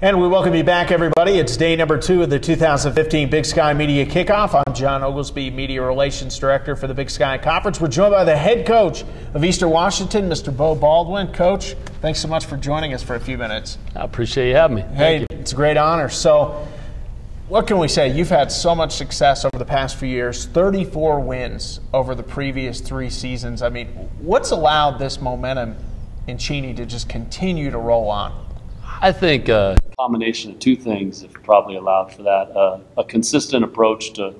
And we welcome you back, everybody. It's day number 2 of the 2015 Big Sky Media Kickoff. I'm John Oglesby, Media Relations Director for the Big Sky Conference. We're joined by the head coach of Eastern Washington, Mr. Beau Baldwin. Coach, thanks so much for joining us for a few minutes. I appreciate you having me. Hey, it's a great honor. So, what can we say? You've had so much success over the past few years, 34 wins over the previous 3 seasons. I mean, what's allowed this momentum in Cheney to just continue to roll on? I think a combination of 2 things have probably allowed for that. A consistent approach to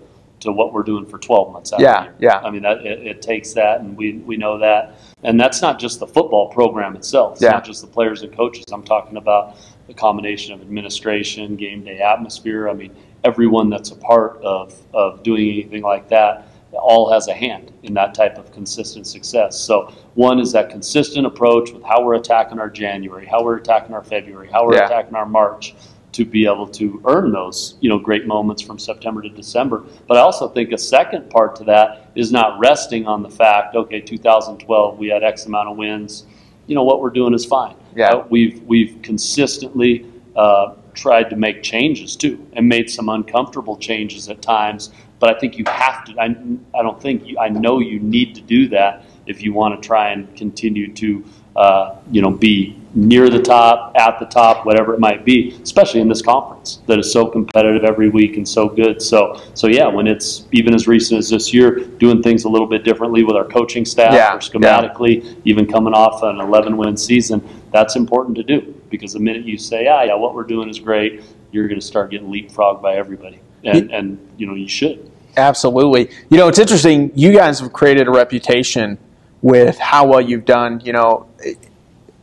what we're doing for 12 months out of the year. Yeah. I mean, it takes that, and we know that. And that's not just the football program itself. It's not just the players and coaches. I'm talking about the combination of administration, game day atmosphere. I mean, everyone that's a part of doing anything like that all has a hand in that type of consistent success. So one is that consistent approach with how we're attacking our January, how we're attacking our February, how we're attacking our March, to be able to earn those, great moments from September to December. But I also think a second part to that is not resting on the fact, okay, 2012 we had X amount of wins. What we're doing is fine. We've consistently tried to make changes too, and made some uncomfortable changes at times. But I think you have to. I know you need to do that if you want to try and continue to, be near the top, at the top, whatever it might be. Especially in this conference that is so competitive every week and so good. So yeah, when it's even as recent as this year, doing things a little bit differently with our coaching staff, or schematically, even coming off an 11-win season, that's important to do. Because the minute you say, yeah, what we're doing is great, you're going to start getting leapfrogged by everybody. And you should. Absolutely. It's interesting. You guys have created a reputation with how well you've done.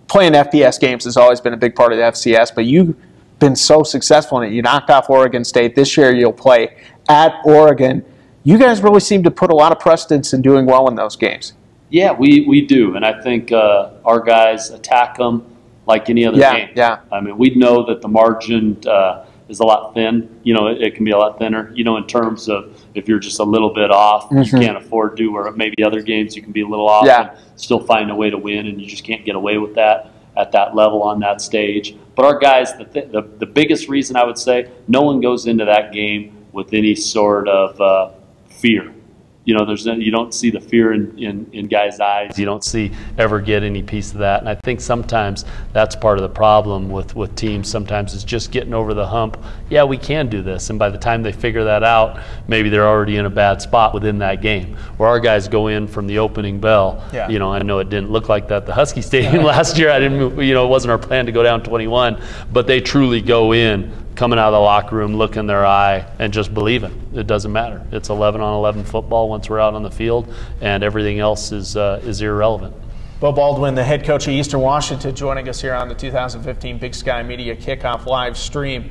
Playing FBS games has always been a big part of the FCS, but you've been so successful in it. You knocked off Oregon State. This year you'll play at Oregon. You guys really seem to put a lot of precedence in doing well in those games. Yeah, we do. And I think our guys attack them like any other game. I mean, we know that the margin is a lot thin. It can be a lot thinner, in terms of if you're just a little bit off, you can't afford to, or maybe other games you can be a little off and still find a way to win, and you just can't get away with that at that level on that stage. But our guys, the biggest reason I would say, no one goes into that game with any sort of fear. You don't see the fear in guys' eyes. You don't see ever get any piece of that. And I think sometimes that's part of the problem with teams. Sometimes it's just getting over the hump. Yeah, we can do this. And by the time they figure that out, maybe they're already in a bad spot within that game. Where our guys go in from the opening bell. I know it didn't look like that at the Husky Stadium last year. It wasn't our plan to go down 21. But they truly go in, coming out of the locker room, look in their eye, and just believing. It doesn't matter. It's 11-on-11 football once we're out on the field, and everything else is irrelevant. Beau Baldwin, the head coach of Eastern Washington, joining us here on the 2015 Big Sky Media Kickoff live stream.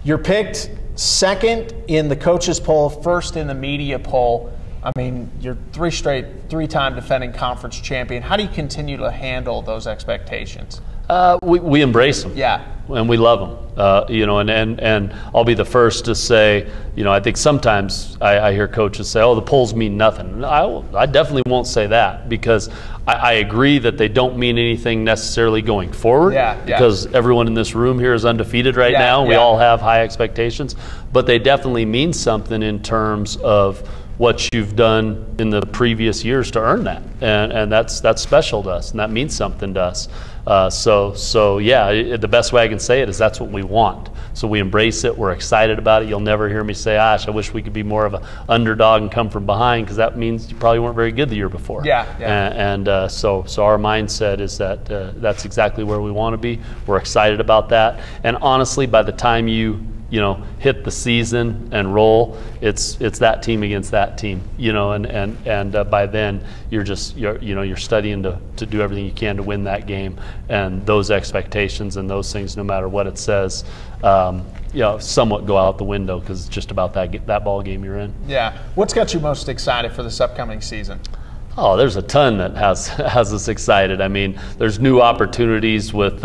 You're picked 2nd in the coaches poll, 1st in the media poll. I mean, you're 3-time defending conference champion. How do you continue to handle those expectations? We embrace them. And we love them. And I'll be the first to say, I think sometimes I hear coaches say, oh, the polls mean nothing. I definitely won't say that, because I agree that they don't mean anything necessarily going forward, because everyone in this room here is undefeated right now. And we all have high expectations, but they definitely mean something in terms of what you've done in the previous years to earn that, and that's special to us, and that means something to us. So yeah, the best way I can say it is that's what we want. So we embrace it. We're excited about it. You'll never hear me say, "Gosh, I wish we could be more of an underdog and come from behind," because that means you probably weren't very good the year before. So our mindset is that that's exactly where we want to be. We're excited about that, and honestly, by the time you hit the season and roll, it's that team against that team, and by then you're studying to do everything you can to win that game, and those expectations and those things, no matter what it says, somewhat go out the window, because it's just about that ball game you're in. What's got you most excited for this upcoming season? Oh, there's a ton that has us excited. I mean, there's new opportunities with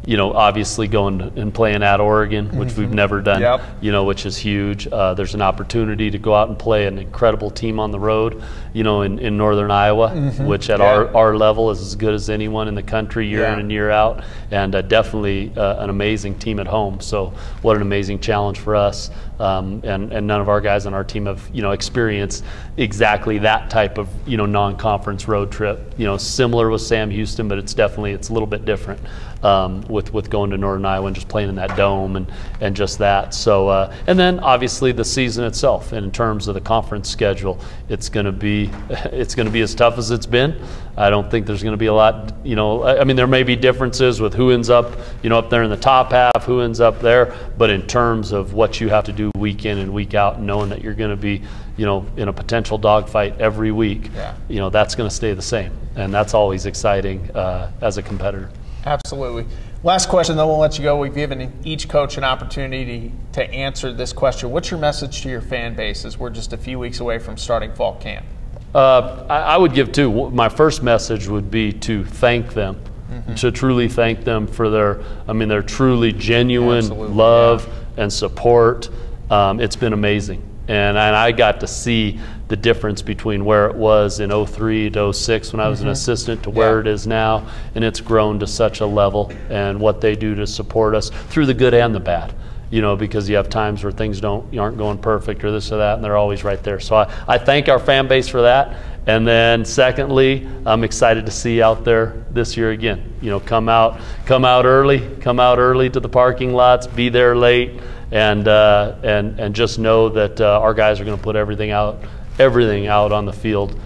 obviously going and playing at Oregon, which we've never done, Yep. which is huge. There's an opportunity to go out and play an incredible team on the road, in northern Iowa, which at our level is as good as anyone in the country year in and year out, and definitely an amazing team at home. So what an amazing challenge for us. And none of our guys on our team have, experienced exactly that type of, non-conference road trip. Similar with Sam Houston, but it's a little bit different. With going to Northern Iowa and just playing in that dome and just that. So and then obviously the season itself, and in terms of the conference schedule, it's going to be as tough as it's been. I don't think there's going to be a lot. I mean, there may be differences with who ends up up there in the top half, who ends up there, but in terms of what you have to do week in and week out, knowing that you're going to be in a potential dogfight every week, that's going to stay the same, and that's always exciting as a competitor. Absolutely. Last question, then we'll let you go. We've given each coach an opportunity to answer this question. What's your message to your fan base as we're just a few weeks away from starting fall camp? I would give two. My first message would be to thank them, to truly thank them for their truly genuine love and support. It's been amazing. And I got to see the difference between where it was in 03 to 06 when I was an assistant to where it is now, and it's grown to such a level, and what they do to support us through the good and the bad, because you have times where things aren't going perfect or this or that, and they're always right there. So I thank our fan base for that. And then secondly, I'm excited to see out there this year again. Come out early to the parking lots, be there late, and just know that our guys are going to put everything out on the field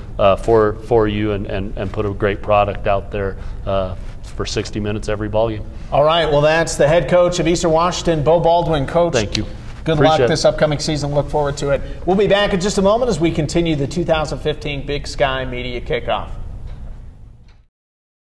for you, and put a great product out there for 60 minutes every ball game. All right. Well, that's the head coach of Eastern Washington, Beau Baldwin. Coach, thank you. Good luck this upcoming season. Look forward to it. We'll be back in just a moment as we continue the 2015 Big Sky Media Kickoff.